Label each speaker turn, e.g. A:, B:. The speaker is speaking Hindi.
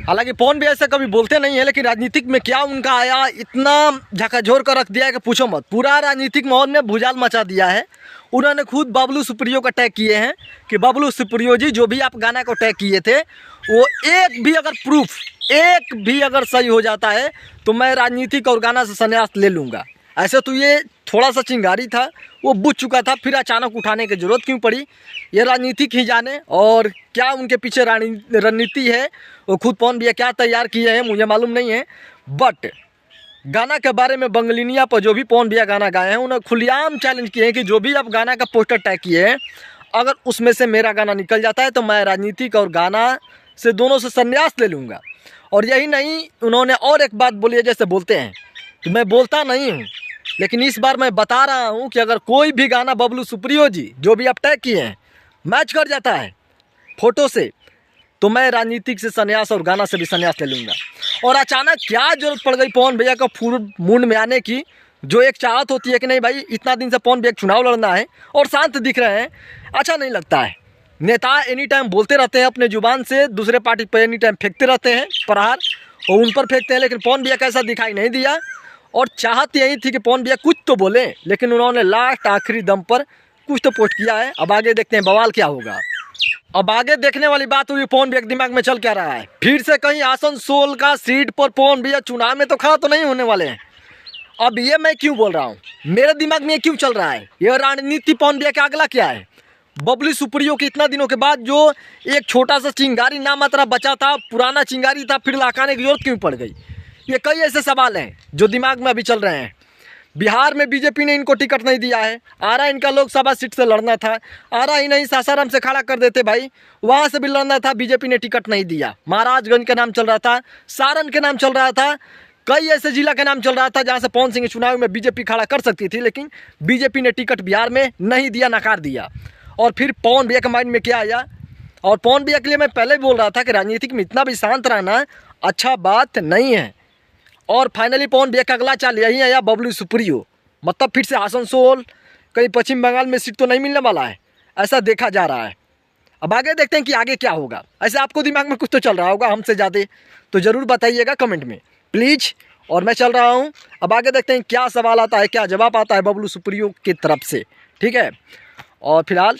A: हालांकि पवन भी ऐसा कभी बोलते नहीं है, लेकिन राजनीतिक में क्या उनका आया, इतना झकझोर कर रख दिया है कि पूछो मत। पूरा राजनीतिक माहौल में भूचाल मचा दिया है। उन्होंने खुद बबलू सुप्रियो का टैग किए हैं कि बबलू सुप्रियो जी, जो भी आप गाना को टैग किए थे, वो एक भी अगर प्रूफ, एक भी अगर सही हो जाता है तो मैं राजनीतिक और गाना से संन्यास ले लूँगा। ऐसे तो ये थोड़ा सा चिंगारी था, वो बुझ चुका था, फिर अचानक उठाने की ज़रूरत क्यों पड़ी, ये राजनीतिक ही जाने। और क्या उनके पीछे रणनीति है, वो खुद पवन भैया क्या तैयार किए हैं मुझे मालूम नहीं है। बट गाना के बारे में बंगलिनिया पर जो भी पवन भैया गाना गाए हैं, उन्होंने खुलेआम चैलेंज किए हैं कि जो भी आप गाना का पोस्टर टैग किए हैं, अगर उसमें से मेरा गाना निकल जाता है तो मैं राजनीतिक और गाना से दोनों से संन्यास ले लूँगा। और यही नहीं, उन्होंने और एक बात बोली है, जैसे बोलते हैं तो मैं बोलता नहीं हूँ, लेकिन इस बार मैं बता रहा हूँ कि अगर कोई भी गाना बबलू सुप्रियो जी जो भी आप टैग किए हैं मैच कर जाता है फोटो से, तो मैं राजनीतिक से संन्यास और गाना से भी संन्यास ले लूँगा। और अचानक क्या जरूरत पड़ गई पवन भैया का फुल मूड में आने की, जो एक चाहत होती है कि नहीं भाई इतना दिन से पवन भैया चुनाव लड़ना है और शांत दिख रहे हैं, अच्छा नहीं लगता है। नेता एनी टाइम बोलते रहते हैं अपने जुबान से, दूसरे पार्टी पर एनी टाइम फेंकते रहते हैं प्रहार, और उन पर फेंकते हैं, लेकिन पवन भैया का ऐसा दिखाई नहीं दिया। और चाहत यही थी कि पवन भैया कुछ तो बोले, लेकिन उन्होंने लास्ट आखिरी दम पर कुछ तो पोस्ट किया है। अब आगे देखते हैं बवाल क्या होगा। अब आगे देखने वाली बात हुई पवन भैया के दिमाग में चल क्या रहा है। फिर से कहीं आसनसोल का सीट पर पवन भैया चुनाव में तो खड़ा तो नहीं होने वाले हैं। अब ये मैं क्यों बोल रहा हूँ, मेरे दिमाग में ये क्यों चल रहा है, ये रणनीति पवन भैया का अगला क्या है। बबलू सुप्रियो के इतना दिनों के बाद जो एक छोटा सा चिंगारी नामात्रा बचा था, पुराना चिंगारी था, फिर लाकाने की जरूरत क्यों पड़ गई। ये कई ऐसे सवाल हैं जो दिमाग में अभी चल रहे हैं। बिहार में बीजेपी ने इनको टिकट नहीं दिया है, आरा इनका लोकसभा सीट से लड़ना था, आरा ही नहीं सासाराम से खड़ा कर देते भाई, वहाँ से भी लड़ना था, बीजेपी ने टिकट नहीं दिया। महाराजगंज का नाम चल रहा था, सारण के नाम चल रहा था, कई ऐसे जिला का नाम चल रहा था जहाँ से पवन सिंह चुनाव में बीजेपी खड़ा कर सकती थी, लेकिन बीजेपी ने टिकट बिहार में नहीं दिया, नकार दिया। और फिर पवन भैया के माइंड में क्या आया, और पवन भैया के लिए मैं पहले बोल रहा था कि राजनीतिक में इतना भी शांत रहना अच्छा बात नहीं है। और फाइनली पवन भैया का अगला चाल यही आया, बबलू सुप्रियो, मतलब फिर से आसनसोल, कहीं पश्चिम बंगाल में सीट तो नहीं मिलने वाला है, ऐसा देखा जा रहा है। अब आगे देखते हैं कि आगे क्या होगा। ऐसे आपको दिमाग में कुछ तो चल रहा होगा हमसे ज़्यादा, तो ज़रूर बताइएगा कमेंट में प्लीज़। और मैं चल रहा हूँ, अब आगे देखते हैं क्या सवाल आता है, क्या जवाब आता है बबलू सुप्रियो की तरफ से, ठीक है। और फिलहाल